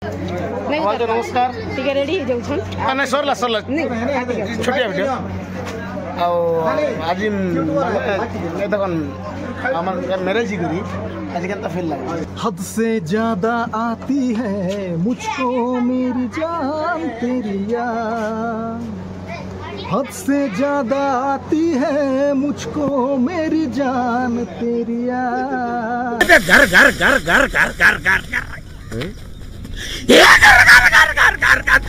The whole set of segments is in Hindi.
नमस्कार ठीक है रेडी जाऊ छन नहीं सरला सरला छोटिया वीडियो आज देखन हमार मैरिज करी आज केता फील लगा हद से ज्यादा आती है मुझको मेरी जान तेरी याद हद से ज्यादा आती है मुझको मेरी जान तेरी याद घर घर घर घर घर घर घर घर ये घर घर घर घर घर घर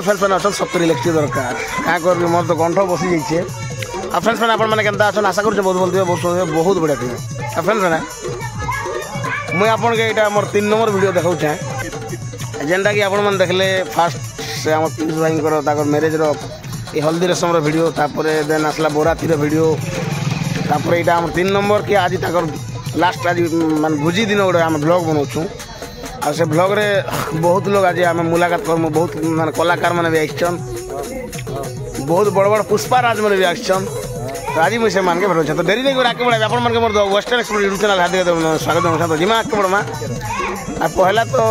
फ्रेंड्स मैंने अच्छा सत्तरी लिखी दरकार क्या कर मोर तो कंठ बसी जाइए आ फ्रेंड्स मैंने आपने केनता अच्छा आशा कर बहुत बोलते बहुत सुन बहुत बढ़िया थे आ फ्रेंड्स मैंने मुझे आपन के यहाँ मोर 3 नंबर वीडियो देखा चाहे जेनटा कि आपण मैंने देखले फास्ट से आम पीयूष भाई मैरेज ये हल्दी रसम वीडियो तापर देन आसला बोराती वीडियो तापर यहाँ आम 3 नंबर कि आज लास्ट आज मान भोजी दिन गोटे आम ब्लॉग बनाऊँ आ से ब्लॉग रे बहुत लोग आज आम मुलाकात करमु बहुत मान कलाकार मैंने भी आइछन बहुत बड़ बड़ पुष्पाराज मैंने भी आइछन तो आज मुझे मान के भेटो तो डेरी नहीं कर आके बढ़ा आपण मान के मोर वेस्टर्न एक्सप्लोर यूट्यूब चैनल हार्दिक स्वागत नमस्कार जिमा आके बढ़मा आ पहला तो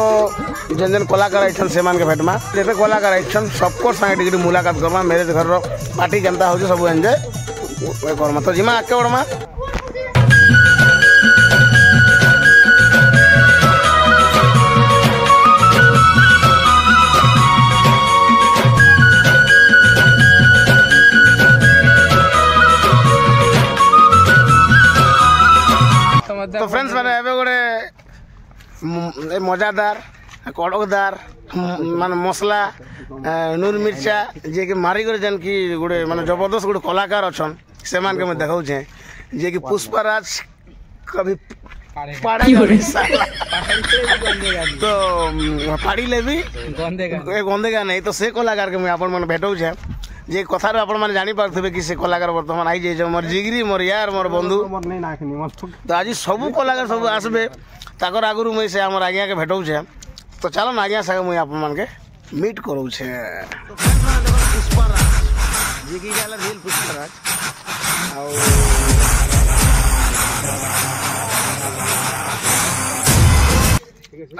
जेन जेन कलाकार आइछन से मान के भेटमा जेते कलाकार आइछन सबको संगे टिकट मुलाकात करमा मैरिज घर रो पार्टी केनता हो सब एंजॉय करमा तो जिमा आके बढ़मा तो फ्रेंड्स मैंने एवं गोटे मजादार कड़कदार मान मसला नूर मिर्चा जे कि मारिक जेन कि गोटे माने जबरदस्त गोटे कलाकार अच्छा से मान के मैं देखाऊे जे कि पुष्पाराज कभी तो पाड़ी ले भी गंदेगा नहीं तो से कलाकार के मुझे आप भेटू जे कथार आप जानी पारे कि से कलाकार बर्तमान आई जाइए मोर जिगरी मोर यार मोर बंधु तो आज सब कलाकार सब आसबे ताकर आगुरी मुझे से आम आज्ञा के भेटू तो चलो ना आज्ञा सागे मुझे आप मीट करूँ पुष्पाराज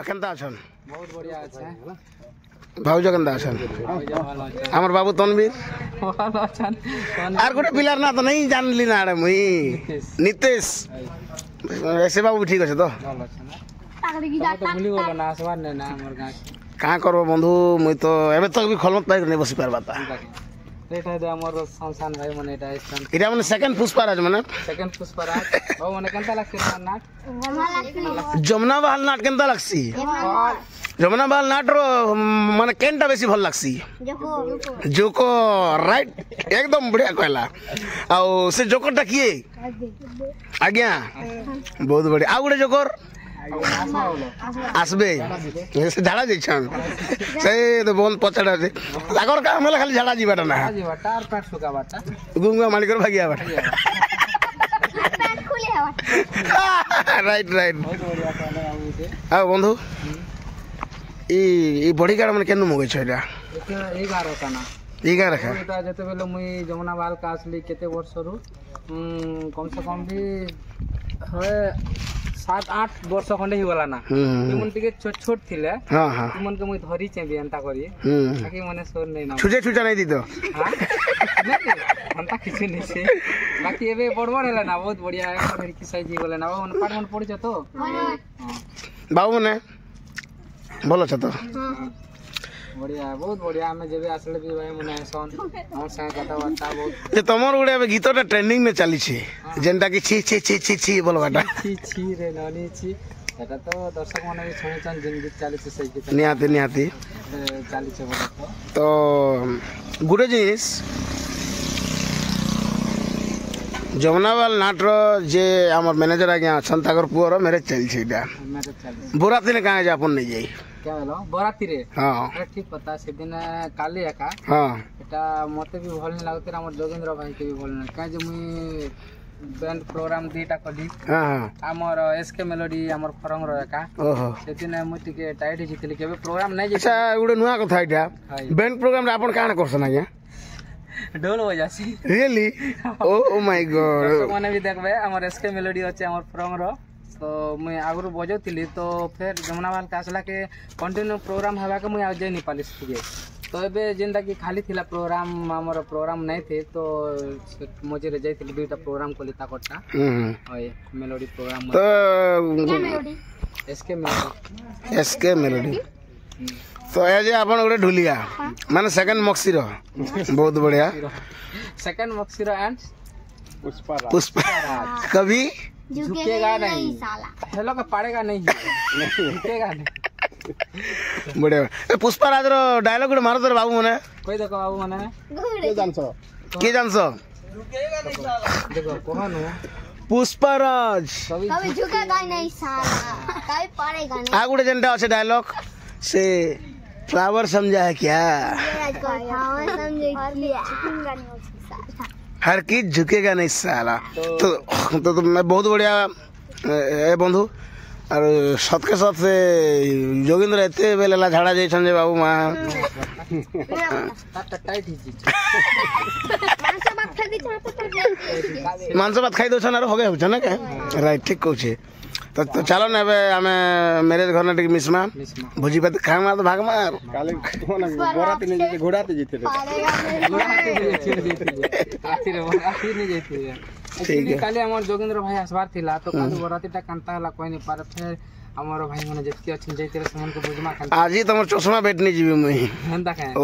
केनता अछन बहुत बढ़िया अच्छा भाउज केनता अछन हमर बाबू तनवीर आर गोटे पिलार ना तो नहीं जानली ना रे मुई नितेश ऐसे बाबू ठीक अच्छे तो कहाँ करब बंधु मुई तो एबे तक भी खलमत पाई नहीं बसी पारबा এটা দে আমার সংসান ভাই মানে এটা স্থান এটা মানে সেকেন্ড পুষ্পারাজ মানে সেকেন্ড পুষ্পরাজ ও মানে কেনতা লাগছে তার নাট যমুনা বাহাল নাট কেনতা লাগছি যমুনা বাহাল নাটর মানে কেনটা বেশি ভাল লাগছি জোকর রাইট একদম বঢ়িয়া কইলা ଆଉ ସେ ଜୋକରଟା କିଏ ଆଜ୍ଞା ବହୁତ ବଢିଆ ଆଉ ଗୋଟେ ଜୋକର আসবে সে ঝাড়া যাইছন সেই তো বন্ধ পচাড়া আছে তাকর কাম হলে খালি ঝাড়া যাবাটা না জিবাটা আর পেট শুকাবাটা গুঙ্গা মালিকর ভাগিয়া বাটা রাইট রাইট ଆଉ ବନ୍ଧୁ এই বডি গার্ড মানে কেন মগেছ এটা এই গার হতা না এই গাঁ রাখা এটা যেতেবেলে মুই যমুনা বালকা আসলি কেতে বর্ষরু কমসে কম भी হয় 7-8 ବର୍ଷ ଖଣ୍ଡେ ହେଇଗଲା ନା ତୁମନ ଟିକେ ଛୋଟ ଛୋଟ ଥିଲେ ହଁ ହଁ ତୁମନକେ ମୁଇଁ ଧରିଛେ ବି ଏନ୍ତା କରି ବାକି ମାନେ ସୋର ନେଇ ନା ଛୁଜା ଛୁଜା ନାଇଁ ଦିତ ଏନ୍ତା କିଛି ନେଇ ସେ ବାକି ଏବେ ବଡ଼ ବଡ଼ ହେଲା ନା ବହୁତ ବଢିଆ ଧରିକି ସାଇଜ ହେଇଗଲେ ନା ମାନେ ପାଠ ମାନେ ପଢିଛ ତ ବାବୁ ମାନେ ଭଲ ଅଛ ତ ବଢିଆ ବହୁତ ବଢିଆ ଆମେ ଯେବେ ଆସିଲେ ବି ଭାଇ ମାନେ ଆସନ୍ ଆମ ସାଙ୍ଗେ କଥାବାର୍ତ୍ତା ବହୁତ ଯେ ତମର ଗୋଟେ ଏବେ ଗୀତଟା ଟ୍ରେଣ୍ଡିଂ ରେ ଚାଲିଛି ଯେନ୍ଟା କି ଛି ଛି ଛି ଛି ଛି ବୋଲବାଟା ଛି ଛି ରେ ନନି ଛି এটা তো দর্শক মানে ବି ଶୁଣିଛନ୍ ଯେନ୍ ଗୀତ ଚାଲିଛି ସେଇ ଗୀତ ନିହାତି ନିହାତି ଚାଲିছে ବୋଲେ ତ ଗୋଟେ ଜିନିଷ ଯମୁନାବାଲ ନାଟର ଯେ ଆମର ମ୍ୟାନେଜର ଆଜ୍ଞା ଅଛନ୍ ତାଙ୍କର ପୁଅର ମ୍ୟାରେଜ ଚାଲିଛି ଏଇଟା ମ୍ୟାରେଜ ଚାଲିଛି ବରାତିନେ କାଁ ଯେ ଆପଣ ନେଇ ଯାଇ क्या बोलो बराती ହଁ ठीक पता से दिन काली एका ହଁ এটা মতে भी भल नहीं लागते हमर जोगेंद्र भाई के भी भल नहीं काहे जे मुई बैंड प्रोग्राम दीटा कली ହଁ ହଁ हमर एसके मेलोडी हमर फरंग रो एका ଓହୋ से दिन मुई टिके टाइट जितली केबे प्रोग्राम नहीं जे ଆଚ୍ଛା ଗୋଟେ ନୂଆ କଥା ଏଇଟା ବ୍ୟାଣ୍ଡ ପ୍ରୋଗ୍ରାମରେ ଆପଣ କାଣା କରସନ୍ ଆଜ୍ଞା ढोल बजासी ରିଏଲି ଓ ମାଇ ଗଡ୍ दर्शक माने भी देखबे हमर एसके मेलोडी अछि हमर फरंग रो तो मुई आगु बजौतिली तो फिर जमुना बाल का आसला के कंटिन्यू प्रोग्राम हवा के मुई आ जाई नहीं पालिस के तो एबे जेंदा की खाली थिला प्रोग्राम हमर प्रोग्राम नहीं थे तो मजे रे जाइतिली दुईटा प्रोग्राम कोली ताकटा ओए मेलोडी प्रोग्राम ତ एसके मेलोडी ତ ଏ ଯେ ଆପଣ ଗୋଟେ ଢୁଲିଆ ମାନେ ସେକେଣ୍ଡ ମକ୍ସିର ବହୁତ ବଢିଆ सेकंड मक्सिरा एंड पुष्पा कभी झुकेगा नहीं हेलो का पड़ेगा नहीं झुकेगा नहीं ବଢିଆ ଏ ପୁଷ୍ପାରାଜର ଡାଇଲଗ ଗୋଟେ ମାର ତୋର ବାବୁ ମାନେ कोई देखो बाबू माने କିଏ ଜାଣିଛ देखो कौन हो ପୁଷ୍ପାରାଜ कभी कभी झुकेगा नहीं साला कभी पड़ेगा नहीं ଆଉ ଗୋଟେ ଯେନ୍ଟା ଅଛି ଡାଇଲଗ ସେ फ्लावर समझा है क्या हर चीज झुकेगा नहीं साला तो मैं बहुत बढ़िया ए बंधु और सत के साथ से जोगिंद्र एते बेला झाड़ा जाइछन जे बाबू मां टाइट ही मांस भात खाई दछन और होगे होछ ना के राइट ठीक कहू तो चलो ना एबे हमें मैरिज घर ने मिसमा भोजी भात खामा तो भाग मार काले बराती नहीं जेते घोड़ाते जेते राती नहीं जाती है ठीक है काले हमर जोगेंद्र भाई आसबार थिला तो काले बरातीटा कांता हला कोई नहीं पार फिर हमर भाई माने जति अछि जैते समन को बुझमा कांता आज ही तुम चश्मा बैठनी जीवी मुई हंदा खाए ओ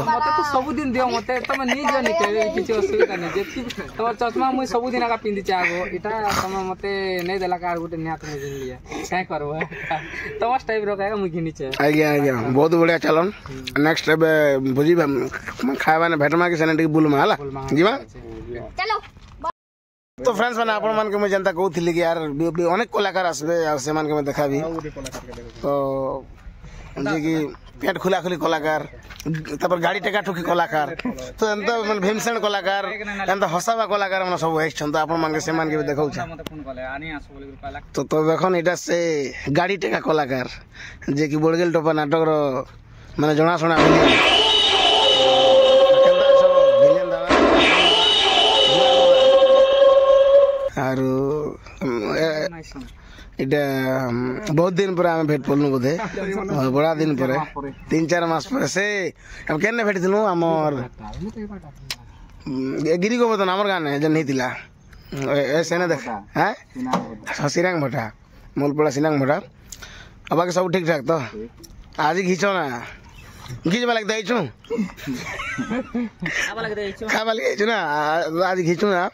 मते तो सब दिन दियो मते तमे नहीं जो नहीं के किछ असुविधा नहीं जति तोर चश्मा मुई सब दिन का पिंदी चागो इटा तमे मते नहीं देला का गुटे नियात में दिन लिया काय करबो तमस टाइप रो का मुई घिनी छे आज्ञा बहुत बढ़िया चलन नेक्स्ट एबे भोजी खावा ने भेटमा के सने बुलमा हला जीवा चलो तो फ्रेंड्स मैंने आपण मान के मैं जनता कहूली कि यार अनेक कलाकार आसबे आ से मान के मैं देखाबी तो जे कि पेट खुला खुली कलाकार तपर गाड़ी टेका ठुकी कलाकार तो एंता मन भीमसेन कलाकार एंता हसाबा कलाकार मन सब एक छन तो आपण मान के से मान के देखाउ छ मते फोन कले आनी आसो बोले कहला तो देखन एटा से गाड़ी टेका कलाकार जे कि बोडगेल टोपा नाटक रो माने जणा सुना आरो এটা बहुत दिन पर आम भेट पड़लु बोधे बड़ा दिन पर 3-4 मास पर से हम केने भेट दिलु हमर गिरी गोवर्धन हमर गाने जन नहीं थिला ए सेने देख हैं सिरांग भटा मूलपड़ा सिनांग भटा अब के सब ठीक ठाक तो आज ही खींचो ना घिचवा लगे देइछु खावा लगे देइछु खावा लगे देइछु ना आज घिचु ना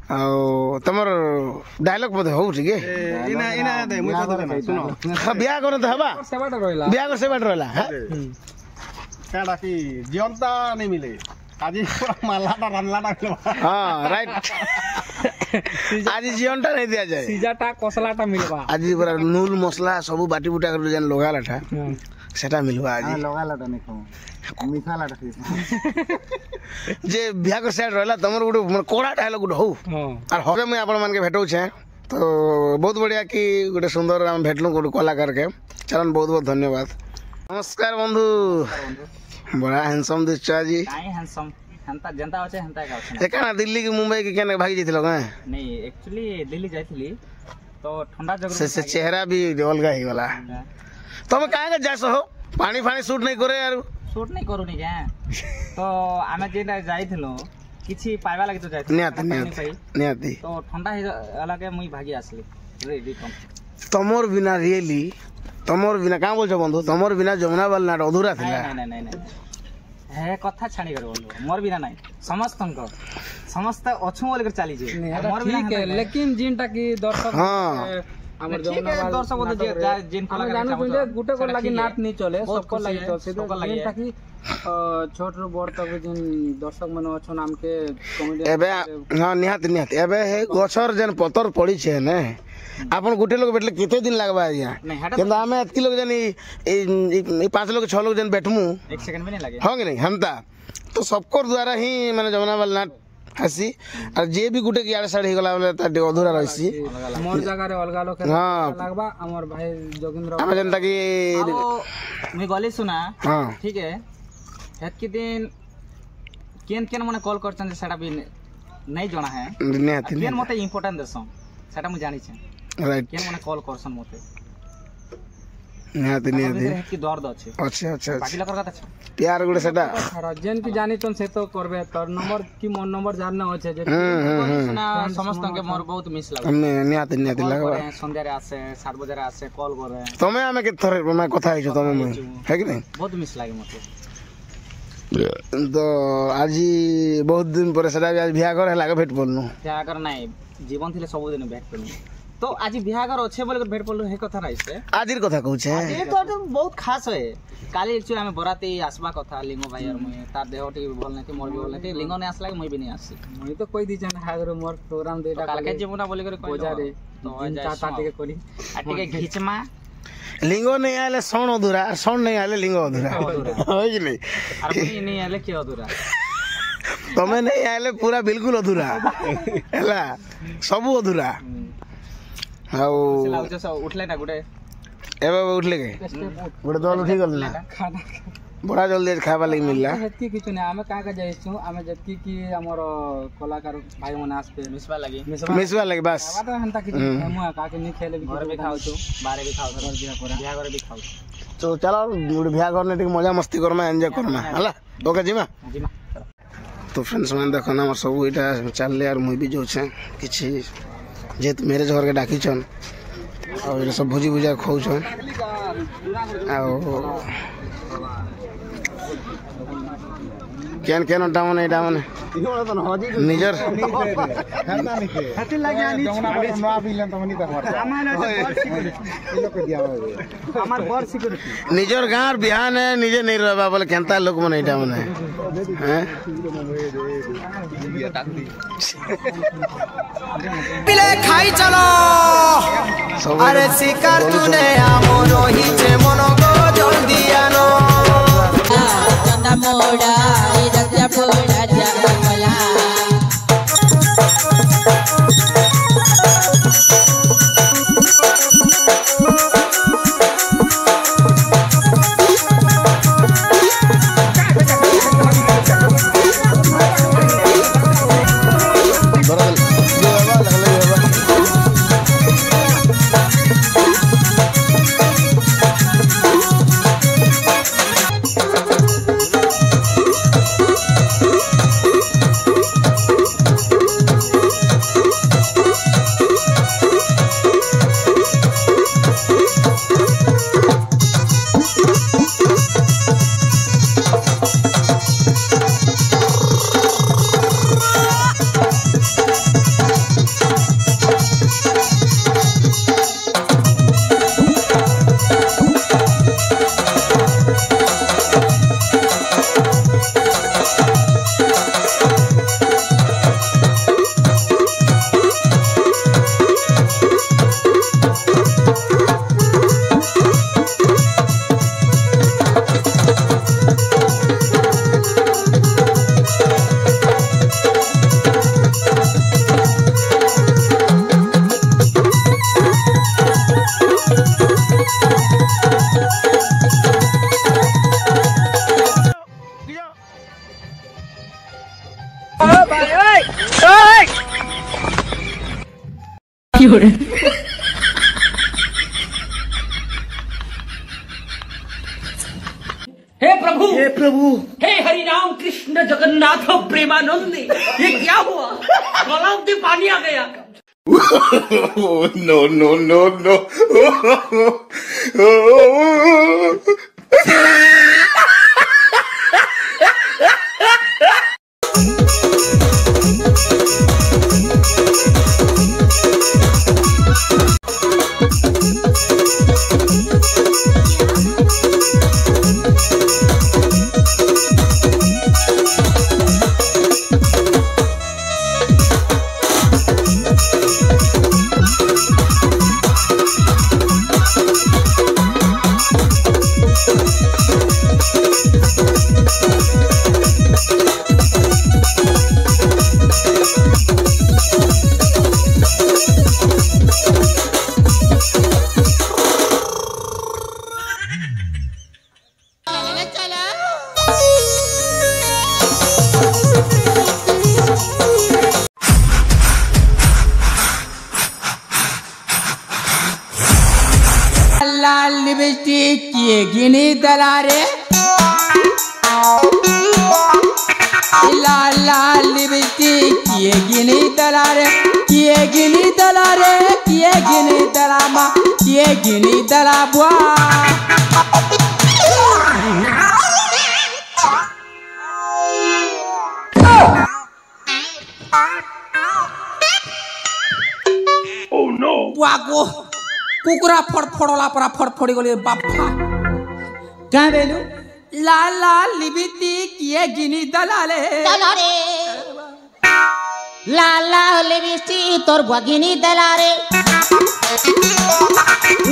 ଆଉ ତମର ଡାଇଲଗ ବୋଧେ ହଉଛି କି ଇନା ଇନା ଦେ ମୁଇ କଥା ନା ଶୁଣ ବିହା କର ତ ହେବା ସେବାଟା ରହିଲା ବିହା କର ସେବାଟ ରହିଲା କାଡା କି ଜିଅନ୍ତା नहीं मिले ଆଜି ପୁରା ମାଲାଟା ରାନ୍ଲାଟା ହଁ ରାଇଟ ଆଜି ଜିଅନଟା नहीं दिया जाए ସିଜାଟା କସଲାଟା ମିଲବା ଆଜି ପୁରା ନୁଲ ମସଲା ସବୁ ବାଟି ବୁଟା କରି ଯେନ୍ ଲଗାଲାଟା ସେଟା ମିଲବା ଆଜି ଲଗାଲାଟା नहीं खाऊ ମିଠାଲାଟା जे बिहा को साइड रहला तमर गुटे कोड़ा डायलॉग गुटे हो और हवे मैं आपण मान के भेटौछे तो बहुत बढ़िया कि गुटे सुंदर हम भेटलु गुटे कलाकार के चलन बहुत बहुत धन्यवाद नमस्कार बंधु बड़ा हैंडसम दिस जी काई हैंडसम हंता जनता होचे हंता का होचे ए काना दिल्ली की मुंबई की केने भागी जइथिलो का नहीं एक्चुअली दिल्ली जाइथिली तो ठंडा जगह से चेहरा भी अलगा ही वाला तुम काहे के जासो हो पानी फानी शूट नहीं करे यार शूट नहीं करूनी क्या तो आमे जेटा जाइथिलो किछि पाइबा लागि तो जाइथिलो नियाती तो ठंडा अलगे मुई भागी आसली रेडी कम तमोर बिना रियली तमोर बिना का बोलछो बंधु तमोर बिना जमुना वाला नाट अधूरा थिला नहीं हे कथा छाणी कर बंधु मोर बिना नहीं समस्त अछु बोल कर चली जे मोर बिना ठीक है लेकिन जिनटा की दर्शक हां हमर जमुना वाला दर्शक बोल जे जिन कलाकार जानो गुटे को लागि नाट नहीं चले सबको लागि तो से जिनटा की छोट रो बड़ तक जिन दर्शक मन अछन नाम के कॉमेडी एबे हां निहात एबे हे गोछर जन पतर पड़ी छे ने आपन गुटे लोग बैठले केते दिन लागबा आया किंतु हमें एतकी लोग जन ई 5 लोग 6 लोग जन बैठमु 1 सेकंड में नहीं लागे हां कि नहीं हमता तो सबको द्वारा ही माने जमुना वाला नाट हसी और जे भी गुटे की आड़े साड़ी गला वाला त अधूरा रहसी मोर जगह रे अलगा लोग हां लागबा हमर भाई जोगिंद्र हम जनता की मी गली सुना हां ठीक है हेतकी दिन केन मने कॉल करछन सेटा भी नहीं जणा है केन मते इंपोर्टेंट देसम सेटा मु जानि छै राइट केन मने कॉल करछन मते निहाती की दर्द अछि अच्छा बाकी लकर कथा छ प्यार गुडे सेटा जेन की जानि तन से तो करबे तोर नंबर की मोर नंबर जानना होचे जे सुना समस्त के मोर बहुत मिस लागे हमने निहाती लगबा संध्या रे आसे 7 बजे रे आसे कॉल करे तमे हमें के थरे मैं कथा हिजो तमे है कि नहीं बहुत मिस लागे मते तो आज बहुत दिन पर सेटा आज बिहागर लागे भेट बोलनु बिहागर नहीं जीवन थिले सब दिन भेट करनु तो आज बिहागर अच्छे बोल भेट बोलनु हे कथा राइस आजिर कथा कहू छे ये तो बहुत खास है काली एक्चुअली हमें बराती आसबा कथा लिंगो भाई और मुई तार देह टी बोल नहीं मोर भी बोल नहीं लिंगो ने आसला मुई भी नहीं आसी मुई तो कोई दी जन हागर मोर प्रोग्राम देटा काल के जेमुना बोले करे कोजा रे तो चाटा टिके कोली आ टिके घिचमा लिंगो नहीं आले सोन अधूरा सोन नहीं आले लिंगो अधूरा होय कि नहीं और मुई नहीं आले के अधूरा तमे नहीं आले पूरा बिल्कुल अधूरा हैला सब अधूरा हाउ उठले ना गुडे एबे उठले के गुडे दल उठी गल ना बड़ा जल्दी खाबा लागि मिलला हेतकी किछु नै हमें का जाइछु हमें जति की हमर कलाकार भाई मन आस्ते मिसबा लागि बस बाबा तो हंता कि मु का के नि खेले भी घर भी खाउ छु बारे भी खाउ घर बिहा करे भी खाउ तो चलो गुडे बिहा करने टिक मजा मस्ती करमा एन्जॉय करमा हला ओके जीमा तो फ्रेंड्स मन देखो ना हमर सब इटा चलले यार मुई भी जो छे किछि जेत मैरिज घर के डाकी छन और ये सब भुजी भुजा खाउ छन आ केन केन डामने डामने निजर निजर गाँव बिहान है निजे नहीं रहबा बोले केनता लोग मने डामने हैं पिले खाई चलो अरे शिकार तूने आमोनो हिचे मनो को जल्दी आनो चंदा मोड़ा इधर फोड़ा जामला हे प्रभु हे हरि राम कृष्ण जगन्नाथ प्रेमानंद, ये क्या हुआ? गलाव में पानी आ गया। No no no no. लाल लिपस्टिक किए गिनी दलारे, लाल लाल लिपस्टिक किए गिनी दलारे, किए गिनी दलारे, किए गिनी दलामा, किए गिनी दला बुआ। वागो कुकुरा फड़फड़ला परा फड़फड़ी गले बापा क्या बेलू लाल लाल लिबिती किए गिनी दलाले दलारे लाला लिपस्टिक तोर बगिनी दलारे,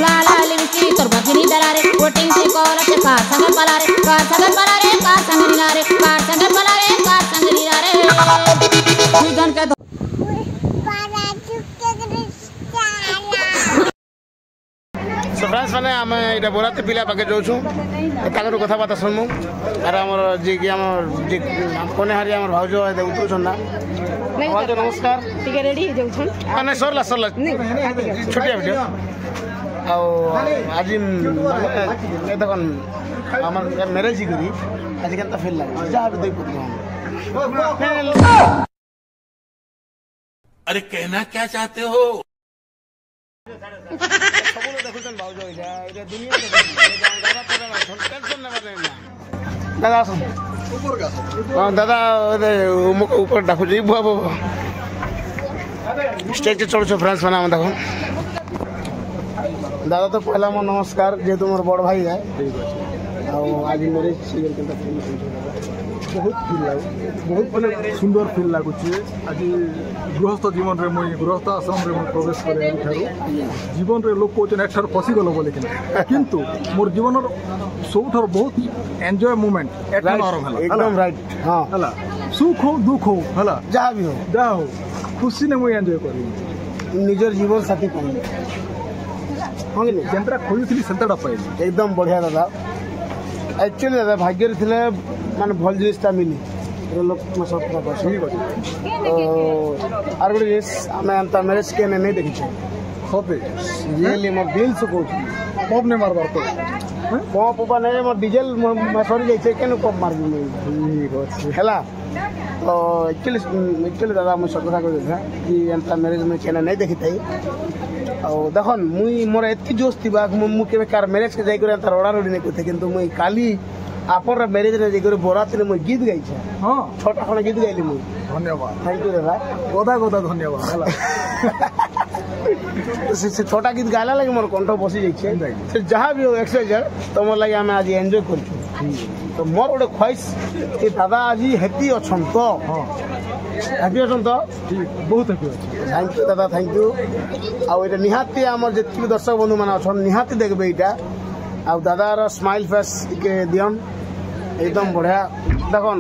लाला लिपस्टिक तोर बगिनी दलारे, वोटिंग से कॉल से कार संग पलारे, कार संग पलारे, कार संग निलारे, कार संग पलारे, कार संग निलारे सीजन के सो फ्रेंड्स मैंने आम ये बराती पिला पाके जाऊँ ताकर कथबार्ता शुणमु आर आमर जी कि आम कन्याहारी आम भाज उतरुन ना भाज नमस्कार नहीं सरला सरला छोटिया भिडियो आज देख आम मैरेज करी आज के फिल लगे जहाँ भी देख अरे कहना क्या चाहते हो? दादा दादा ऊपर डाकू बुआ बुआ स्टेज चढ़ फ्रेंड्स मैंने देख दादा तो पहला मो नमस्कार जेहेतु मोर बड़ भाई है आज मैरिज बहुत फिल लगे बहुत माने सुंदर फिल लगुच आज गृहस्थ जीवन में मुझे गृहस्थ आश्रम में प्रवेश कर जीवन रे लोग कहते एक फसीगल बोले किंतु मोर जीवन सब बहुत एंजॉय मोमेंट एकदम राइट हाँ सुख हो दुख हो है जहाँ भी हो जहाँ हो खुशी ने मुझे एंजॉय कर निजर जीवन साथी पाई जेनटा खोजुली से एकदम बढ़िया दादा एक्चुअली दादा भाग्य थे माने भल जिनिसटा मिली लोक सब ठीक अच्छे आर गोटे जिनिस आम एंता मैरेज के नहीं देखी सते रियली मोर दिल से कहूँ पप नहीं मारबार तो पप उप नहीं मोर डीजेल सरी जाइए क्या पप मार्बी ठीक अच्छे है तो एक्चुअली दादा मुझे सब कथा कही कि एंता मैरेज मुझे केने नहीं देखी थी देखन मुई मोर एति जोश थी मुझे कार मैरेज के जाकर एंता रड़ा रड़ी नहीं कहते किंतु मुई काली आपन मैरेज ने जाकर बरात ने मुझे गीत गाई हाँ 6टा खंड गीत गाइली मुझे धन्यवाद थैंक यू दादा गदा गदा धन्यवाद से 6टा गीत गाला लगे मोर कंठ बसी जाइए जहाँ भी हो एक्सरसाइज तो मोर लगे आम आज एंजॉय कर तो मोर गोटे ख्वाहिश कि दादा आज हेती अच्छा तो हैप्पी अच्छा तो बहुत हैप्पी अच्छे थैंक यू दादा थैंक यू आउ निहाती आम जी दर्शक बंधु मैंने अच्छा निहाती देखबे यहाँ आ दादार स्माइल फेस के दियन एकदम बढ़िया देखन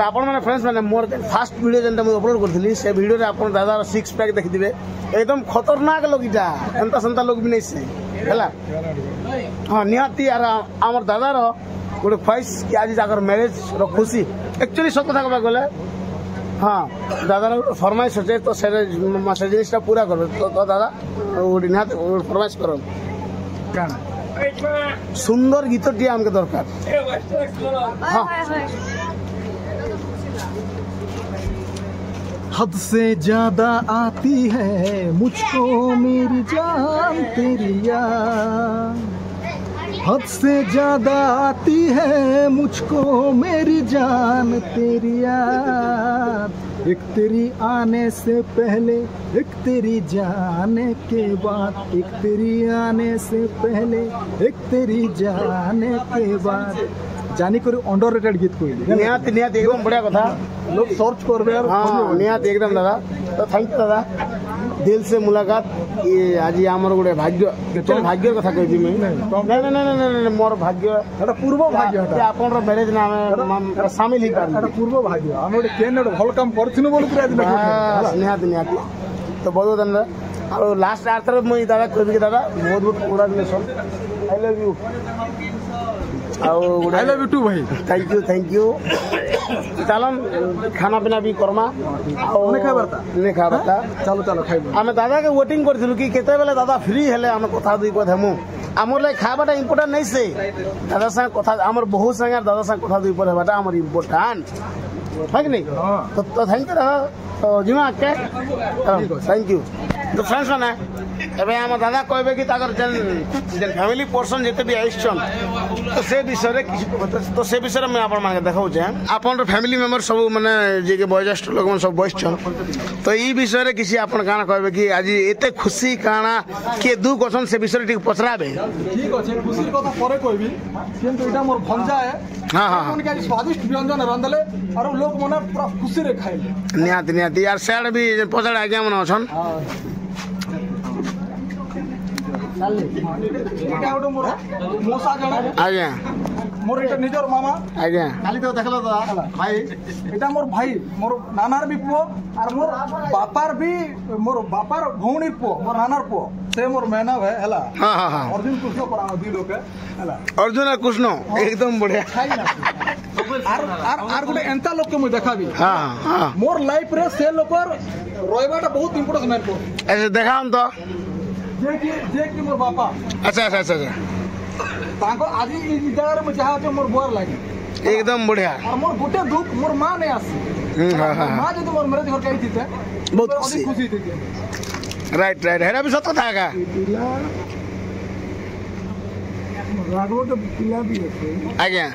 आपण मैंने फ्रेंड्स मैंने मोर फास्ट वीडियो जेनटा मुझे अपलोड करी से वीडियो रे आपण दादार 6 पैक देखिथे एकदम खतरनाक लोग इटा एंता संता लोग भी नहीं से हैला हाँ निहाती आर आमर दादार गोटे ख्वाहिश कि आज जाकर मैरेज रो खुशी एक्चुअली सब कथा कहबा गले हाँ दादा फरमाइश अच्छे तो से जिनिसटा पूरा कर तो दादा निहाती फरमाइश कर सुंदर गीतटी आमके दरकार हाँ हद से ज्यादा आती है मुझको मेरी जान तेरी याद, हद से ज्यादा आती है मुझको मेरी जान तेरी याद, एक तेरी आने से पहले एक तेरी जाने के बाद, एक तेरी आने से पहले एक तेरी जाने के बाद। जानी करी अंडररेटेड गीत कोई निहाती निहाती एकदम बढ़िया कथा लोग सर्च करबे यार। हाँ निहाती एकदम दादा तो थैंक यू दादा दिल से मुलाकात ये आज आमर गोटे भाग्य भाग्य कथा कहबी मैं नहीं मोर भाग्य एटा पूर्व भाग्य ये आपन मैरेज ना शामिल ही कर एटा पूर्व भाग्य हम गोटे केन भल काम करथिनु बोल पूरा दिन निहाती निहाती तो बहुत बहुत धन्यवाद और लास्ट आर तरफ मुई दादा कहबी कि दादा बहुत बहुत congratulation I love you I love you too भाई थैंक यू चलन खाना पीना भी करमा नहीं खाबरता चलो चलो खाइ आमे दादा के वेटिंग करथिलु कि केते बेले दादा फ्री हेले आमे कथा दुई कथ हेमु हमर लाइक खाबाटा इम्पोर्टेंट नहीं से दादा संग कथा हमर बहुत संग दादा संग कथा दुई पर हेबाटा हमर इम्पोर्टेंट है कि नहीं तो थैंक यू दादा तो जिमा के थैंक यू तो फ्रेंड्स माने एबे हम दादा कहबे कि ताकर जन फैमिली पर्सन जेते भी आइछन तो से विषय रे तो से विषय में आपन मान के देखाउ छै आपन फैमिली मेंबर सब माने जे के वयोज्येष्ठ लोग मन सब बसछन तो ई विषय रे किसी आपन गाना कहबे कि आज एते खुशी काना के दुख असन से विषय ठीक पचराबे ठीक अछि खुशी कथा परे कहबी किंतु एटा मोर भंजा है हां हां उनके स्वादिष्ट व्यंजन रंदले और लोग मने पूरा खुशी रे खाइले निहाती निहाती यार सेड भी पचड़ आज्ञा मन अछन आज्ञा मोर एटा निजर मामा आज्ञा खाली तो देखलो दादा भाई एटा मोर भाई मोर नानार भी पुओ और मोर बापार भौणीर पुओ मोर नानार पुओ से मोर मेहना है हला हां हां हां अर्जुन कृष्ण पड़ा दी लोग हला अर्जुन और कृष्ण एकदम बढ़िया खाई ना आर गुटे एंता लोग के मु देखाबी हां हां मोर लाइफ रे से लोकर रोइबाटा बहुत इंपोर्टेंट मैन को ऐसे देखाम तो जे कि मोर बापा अच्छा अच्छा अच्छा ताको आज ई जगह रे जहा जे मोर बोर लागी एकदम बढ़िया और मोर गुटे दुख मोर मां ने आसी हां हां मां जे मोर मेरे घर कही थी बहुत अधिक खुशी थी राइट राइट हेरा भी सत कथा का राघव तो पिला भी है आज्ञा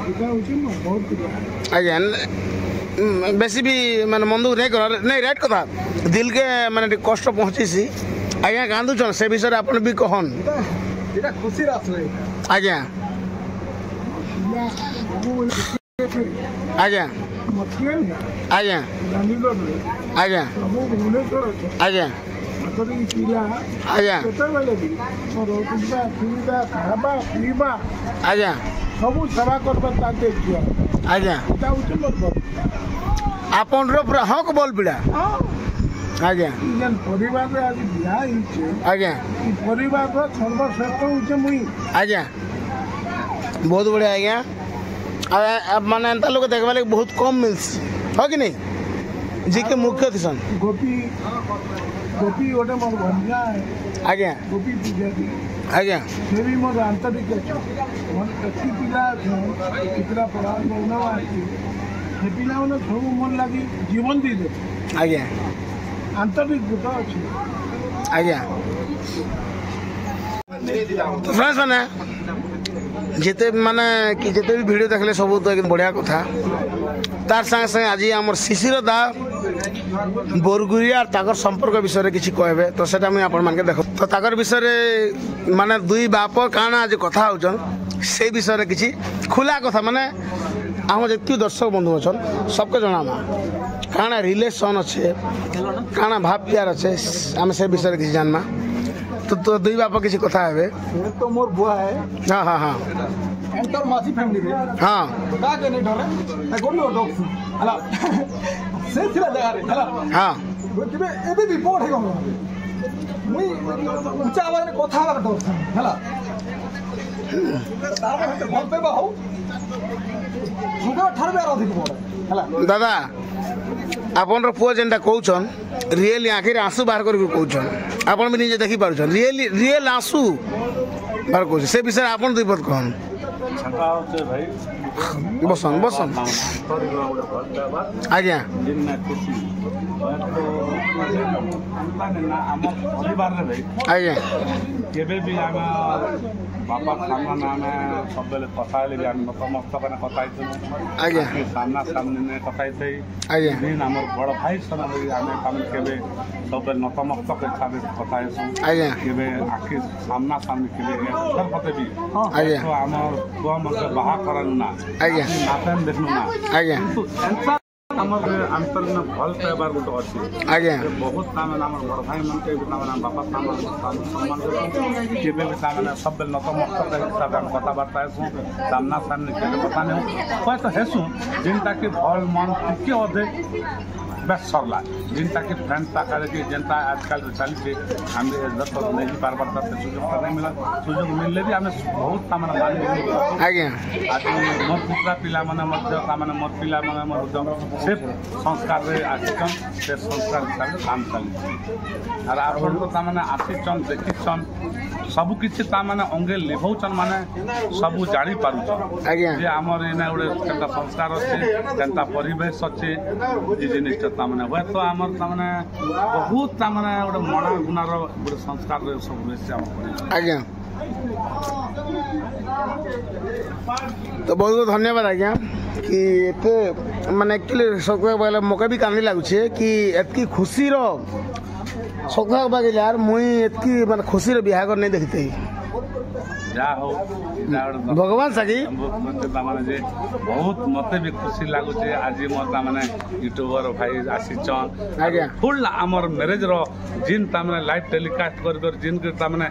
पिला उची न बहुत पिला आज्ञा बेसी भी माने मन दुख नहीं कर नहीं राइट कथा दिल के माने कष्ट पहुंची सी आज्ञा कांदू छन से विषय अपन भी कहन एटा खुशी रास है आज्ञा आज्ञा आज्ञा आज्ञा आज्ञा आज्ञा आज्ञा सबू सेवा करबा ताके किया आज्ञा एटा उची मत आपन रो पूरा हक बोल बिड़ा आज्ञा जन परिवार रे आज बिया हिचे आज्ञा ई परिवार रो सर्वश्रेष्ठ उचे मुई आज्ञा बहुत बढ़िया आज्ञा अब माने एंता लोग देखबा ले बहुत कम मिल्स हो कि नहीं जी के मुख्य थिसन गोपी ओटे मोर भंजा है आज्ञा गोपी पूजा दी आज्ञा से भी मोर आंतरिक है मन कच्ची पिला कितना पड़ा मोना आती से पिला मन सब मन लागी जीवन दी दे आज्ञा आंतरिक गुटा अछि आज्ञा तो फ्रेंड्स माने जेते माने कि जेते भी वीडियो देखले सब तो एकदम बढ़िया कथा तार संग संग आज हमर शिशिर दा बोरगुरिया ताकर संपर्क विषय रे किछि कहबे तो सेटा मैं आपन मान के देखो तो ताकर विषय रे माने दुई बाप काना आज कथा होचन से विषय रे किछि खुला कथा माने हम जेति दर्शक बंधु अछन सबके जणामा काना रिलेशन अच्छे काना भाव प्यार अच्छे हम से विषय किसी जानना तो दुई बाप किसी कथा है तो मोर बुआ है हाँ हाँ हाँ एंटर मासी फैमिली रे हाँ का के नहीं डरे ए गोली डॉग हला से थिला जगह रे हला हाँ गोटिबे एबे रिपोर्ट है गम मुई ऊंचा आवाज में कथा बात डर हला तार भल पे बाहु सुगा ठरबे अधिक बोले हला दादा आपन पुआ जेनटा कहउछन रियली आखिर आंसू बाहर करके कहउछन आपन भी निजे देखि पारुछन रियल आंसू बाहर कहउछ से विषय आपन दुई पद कहन बसन आज्ञा आज्ञा केबे भी आम बापा सामने आमे सब कथा भी आम समस्त कथा आज्ञा सामना सामने कथा आज्ञा दिन आम बड़ भाई सन आम केबे सब नतमस्तक हिसाब से कथा आज्ञा केबे आखि सामना सामने केबे अक्षर पते भी आज्ञा तो आम पुआ मगे बाहा करन ना आज्ञा नापन देखनु ना आज्ञा किंतु एंसा हमर अंतर में भल पाइबार गोटे अछि आज्ञा बहुत तामन हमर बड़ भाई मन के तामन बापा सम्मान केबे भी तामन सब नतमस्तक हिसाब हम कथा बार्ता सु सामना सामने केबे कथा नहीं कोइ तो हेसु जिनता के भल मन टिके अधे बस सरला जिनता के फ्रेंड पाकर के जनता आजकल चलते हम इज्जत नहीं पार पड़ता सुযোগ नहीं मिला सुযোগ मिलले भी हमें बहुत तामन मानी आज्ञा आज मोर पुत्रा पिला माने मध्य तामन मोर पिला माने मोर से संस्कार रे आसिकन से संस्कार हिसाब से काम चली और आपण तो तामने आसिचन देखिचन सब किछि तामने अंगे लिभौचन माने सब जानी पारुचन आज्ञा जे हमर एना उडे केनता संस्कार अछि केनता परिवेश अछि जे जिनिस तामने होय तो हमर तामने बहुत तामने उडे मना गुनार उडे संस्कार रे सब बेसी हम आज्ञा तो बहुत बहुत धन्यवाद आज्ञा कि एते माने एक्चुअली सब बोले मौका भी कांदी लागुछे कि एतकी खुशी रो सखा बागे यार मुई एतकी माने खुशी रो बिहागर नहीं देखते जा हो भगवान सगी तामने जे बहुत मते भी खुशी लागुछे आज मोर तामने यूट्यूबर भाई आसीचन आज्ञा फुल हमर मैरिज रो जिन तामने लाइव टेलीकास्ट कर जिन के तामने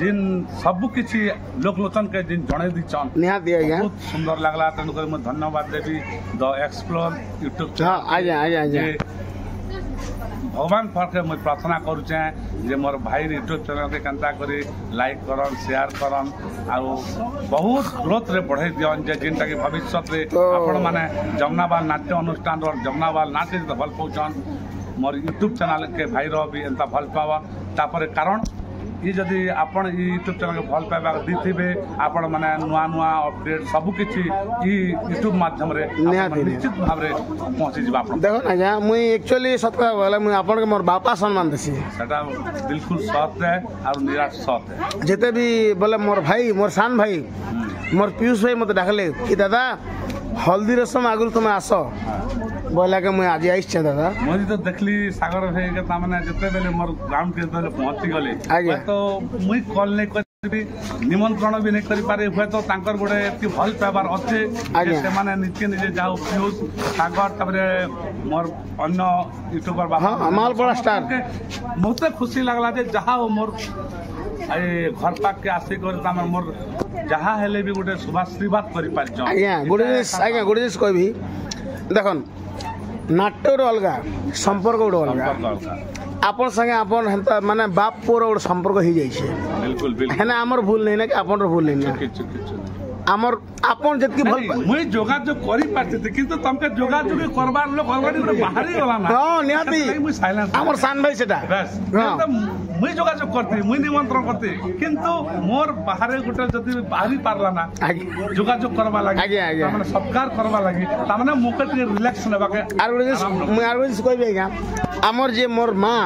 जिन सब किछि लोकलोचन के जिन जणे दिचन निहात दिया आज्ञा बहुत सुंदर लागला तन कर मैं धन्यवाद देबी द एक्सप्लोर यूट्यूब हां आज्ञा आज्ञा आज्ञा भगवान पाखे मैं प्रार्थना करुचे जे मोर भाई यूट्यूब चैनल के केनता करी लाइक करन शेयर करन आ बहुत ग्रोथ रे बढ़ाई दियन जे जिनटा के भविष्य रे आपण माने जमुनाबाल नाट्य अनुष्ठान और जमुनाबाल नाट्य भल पहुंचन मोर यूट्यूब चैनल के भाई रो भी एंता भल पावा तापर कारण ये जदि आपण यूट्यूब चैनल के भल पाइबा दिथिबे आपण माने नुआ नुआ अपडेट सब किछि ई यूट्यूब माध्यम रे निश्चित भाव रे पहुंची जिबा आपण देखो ना जा मुई एक्चुअली सत्य बोले मुई आपण के मोर बापा सम्मान देसी सेटा बिल्कुल सत है और निराश सत है जेते भी बोले मोर भाई मोर सान भाई मोर पीयूष भाई मते डाकले कि दादा हल्दी रसम आगुल तुम आस बोला के मुई आज आइछ दादा मोदी तो देखली सागर भाई के तामने जते बेले मोर ग्राउंड के तले पहुंची गले तो मुई कॉल नहीं करबी निमंत्रण भी नहीं करि पारे हुए तो तांकर गोडे एति भल पाबार अच्छे से माने नित्य निजे जाओ पीयूष सागर तबरे मोर अन्य यूट्यूबर बाबा हां माल बड़ा स्टार बहुते खुशी लागला जे जहा मोर ए घर पाक के आसी कर ताम मोर जहा हेले भी गोटे शुभाशीर्वाद करि पार आज्ञा गोटे जिस कहबी देखन नाट्य अलगा संपर्क गोटे अलगा आपन संगे आपन हेंता माने बाप पुर गोटे संपर्क हो जाइछे बिल्कुल बिल्कुल हेना हमर भूल नहीं ना कि आपन रो भूल नहीं ना हमर आपन जतकी भल मुई जोगाजोग करि पारते किंतु तमके जोगाजोग करबार लोग ऑलरेडी गोटे बाहरी गला ना हां निहाती मुई साइलेंस हमर सान भाई सेटा बस मुई जोगाजोग करती मुई निमंत्रण करती किंतु मोर बाहरे गोटे जदि बाहरी पारला ना जोगाजोग करबा लागि माने सत्कार करबा लागि त माने मोके टे रिलैक्स लेबा के आर गोटे कहबी आज्ञा हमर जे मोर मां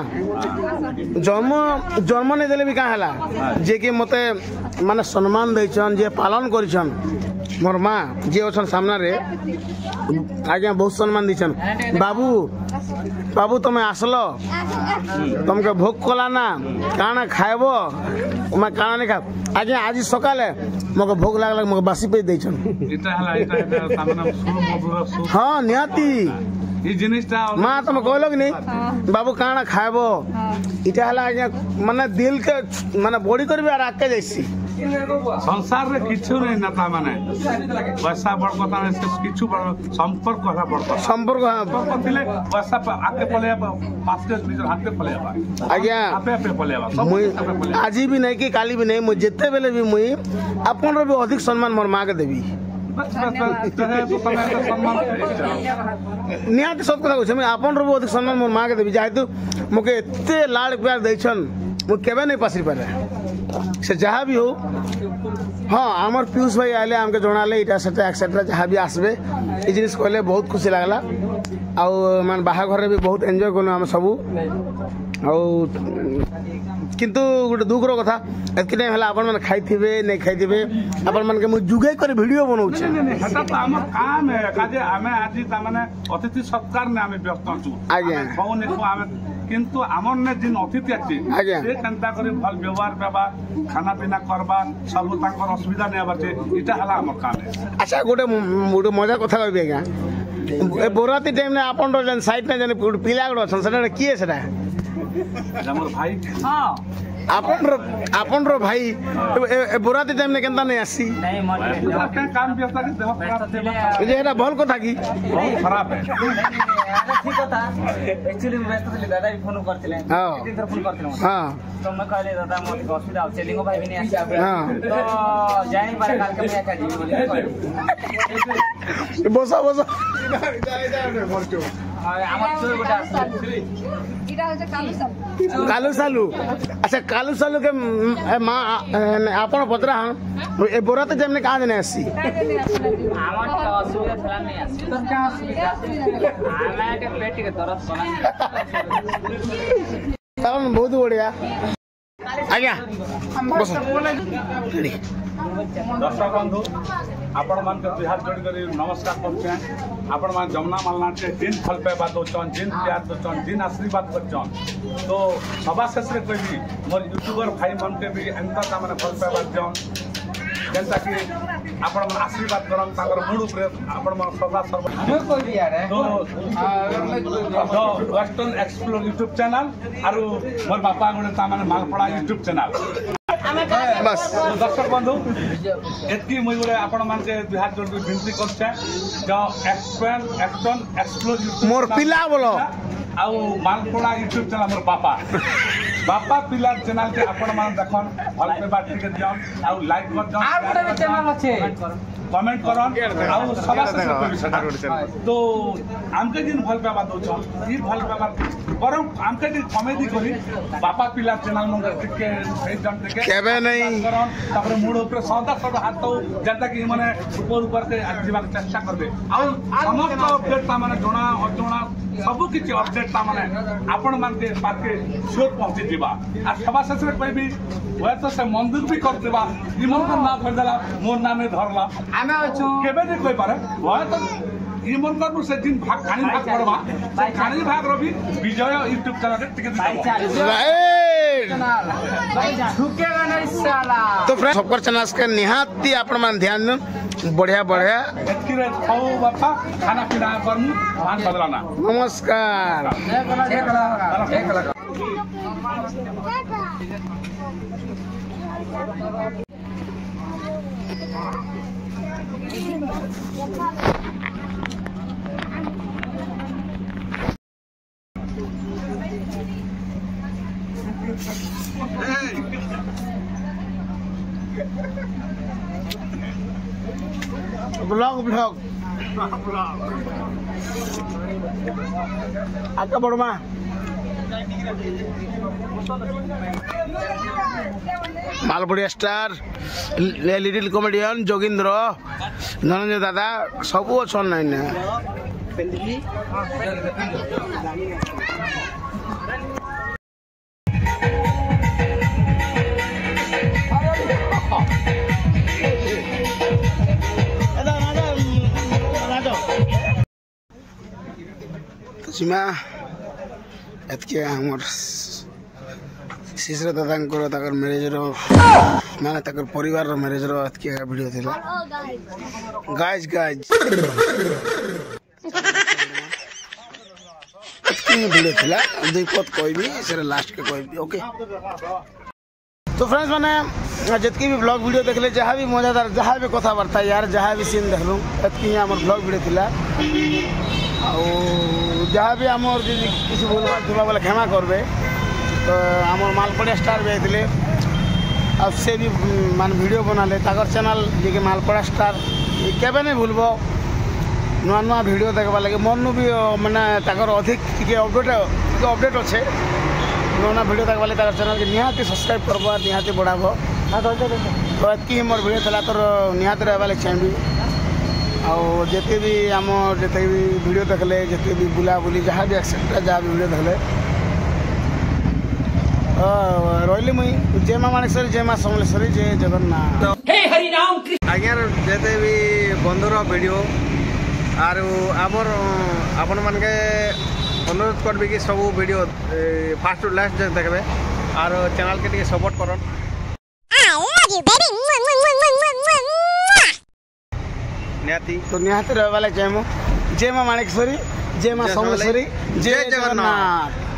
जन्म नहीं देले भी का हला जे कि मते माने सम्मान दैछन जे पालन करिछन मोर माँ जे अछन सामना रे आज्ञा बहुत सम्मान दीछन बाबू बाबू तुम्हें आसलो तुमके भोग कला ना काना खाएबो मैं काना नहीं खा आज्ञा आज सकाले मगे भोग लागला मगे बासी पे दैछन इटा हला इटा सामने सुर मधुर हां निहाती ई जिनिसटा मां तुम कहलो कि नहीं बाबू काना खाएबो इटा हला आज्ञा माने दिल के माने बॉडी करबे आर आके जैसी संसार रे किछु नहीं नाता माने पैसा बड़ कथा नहीं से किछु बड़ संपर्क कथा बड़ कथा संपर्क थिले पैसा आके पले पास के निजर हाथे पले आज्ञा आपे आपे पले सब आज भी नहीं कि काली भी नहीं मु जेते बेले भी मुई अपन रो भी अधिक सम्मान मोर मां के देबी निहाती सत कथा कहूँ मुझे आपन रू अधिक सम्मान मोर माँ के देवी जेहेतु मुझे एत लाड़ प्यार देछन मुझे केवे नहीं पासी पारे से जहाँ भी हो हाँ आमर पीयूष भाई आले आमके जनाले इटा सेटा एक्सेट्रा जहाँ भी आसबे ये जिनिस कहले बहुत खुशी लगला आउ मान बाहाघर भी बहुत एंजॉय कलु आम सबू आउ किंतु गोटे दुखर कथा एतकी टाइम है आपण मैंने खाई नहीं खाई आपण मन के मुझे जुगे कर वीडियो बनाऊँ हेता तो आम काम है काजे आमे आज तामाने अतिथि सत्कार ने आमे व्यस्त छु आज्ञा फोन को आमे किंतु आमर ने जिन अतिथि अछि आज्ञा से केनता करी भल व्यवहार बेबा खाना पीना करबा सब ताकर असुविधा नै बाटे इटा हला हमर काम है। अच्छा गोटे मजा कथा कहबी आज्ञा ए बोराती टाइम ने आपण रो जन साइड ने जन पिला गुड छन सेटा किए सेटा हमर भाई हां आपन रो भाई ए बोराती टाइम ने केनता नहीं आसी नहीं मन काम व्यस्त के देह खराब जे एटा भल कथा की बहुत खराब है ठीक था एक्चुअली मैं व्यस्त थी दादा भी फोन करथिले हां तीन थर फोन करथिले हां तो मैं कहले दादा मोर हॉस्पिटल से लिंगो भाई भी नहीं आसी हां तो जाई बार काल के मैं काजी बोली बसा बसा আমার চোর গোটা कालू सालू अच्छा कालू सालू के माँ आपण पतरा ए बोराते जमने कहाँ देने आसी আমার তো অসুবিধা ছিল না আসি তোর কি অসুবিধা আমাকে পেট के दर्द बना कारण बहुत बढ़िया आज्ञा बस दर्शक बंधु आपण मान के बिहार जोड़ी करी नमस्कार करछे आपण मान जमुना मालना के दिन फल पे बात होचन दिन प्यार दोचन दिन आशीर्वाद करछन तो सभा शेष रे कहबी मोर यूट्यूबर भाई मन के भी एंता का माने फल पे बात जन जनता की आपण मन आशीर्वाद करन ताकर मूड ऊपर आपण मन सदा सर्व मैं कोई भी यार तो वेस्टर्न एक्सप्लोर यूट्यूब चैनल आरो मोर बापा गुणे ता माने मालपड़ा यूट्यूब चैनल बस दर्शक बंधु एतकी मुई गोटे आपण मान के बिहार जोड़ विनती करछे जो एक्सप्लोर मोर पिला बोलो आउ मालपड़ा यूट्यूब चैनल मोर बापा बापा पिला चैनल के आपण मान देखन भल पे बात के दियन आउ लाइक कर जन আর গোটা চ্যানেল আছে कमेंट करन आउ सभा से तो आमके दिन भल पे बात होछन ई भल पे बात बरम आमके दिन कॉमेडी करी बापा पिला चैनल मन के फेस जन के केबे नहीं करन तापर मूड ऊपर सदा सब हाथ तो जनता की माने ऊपर के जीवा चेष्टा करबे आउ समस्त अपडेट ता माने जोना अजोना सब किछि अपडेट ता माने आपण मान के बात के शोध पहुंची दिबा आ सभा से कहबी ओए तो से मंदिर भी कर देबा इमन को ना कर देला मोर नामे धरला আমি আছো केबे नहीं कोई पारे ओए तो इमन कर से दिन भाग खानी भाग पड़बा खानी भाग रवि विजय यूट्यूब चैनल टिकट राइट भाई झुकेगा नहीं साला तो फ्रेंड सबकर चैनल के निहाती आपण मान ध्यान दन बढ़िया बढ़िया एतकी रे खाओ बापा खाना पीना करमु भान बदलाना नमस्कार एक लगा ब्लॉग आका बड़मा मालपुड़िया star little comedian Jogindra Dhananjay दादा सब अच्छा नाइन सीमा एतके हमर शिशर दादांकर ताकर मैरेज माने ताकर परिवार रो मैरेज रो एतके वीडियो थिला गाइस एतके वीडियो थिला दुई पद कहबी सेरे लास्ट के कहबी ओके तो फ्रेंड्स माने जितकी भी ब्लॉग वीडियो देखले जहाँ भी मजादार जहाँ भी कथबार्ता यार जहाँ भी सीन देखलु एतकी हमर ब्लॉग वीडियो थिला जहाँ भी आमर किसी भूल भाल थोड़ा बोले क्षमा करबे तो आमर मालपड़ा स्टार भी आते अब से भी मान वीडियो बनाले ताकर चैनल जी के मालपड़ा स्टार केबे नहीं भूलब नुआ नुआ वीडियो देखा लगे मन भी माने अधिक टी अपडेट अच्छे नुआ नुआ वीडियो देखा लगे चैनल के निहाती सब्सक्राइब करब निहाती बढ़ाब तो एतकी मोर वीडियो था तोर निहाती रहा लगे चाहिए आते भी आम जिते भी वीडियो देखले जिते भी बुलाबुली जहाँ भी एक्सेट्रा जहाँ भी वीडियो देखले रही मुई जय माँ माणेश्वरी जय माँ समलेश्वरी जय जगन्नाथ आज्ञा जिते भी बंधुर वीडियो आर आमर आपण मान के अनुरोध करबी कि सब वीडियो फास्ट टू लास्ट देखबे आर चैनल के सपोर्ट करन तो निहाती रहा चाहिए जय माँ माणेश्वरी जय माँ समलेश्वरी जय जगन्नाथ।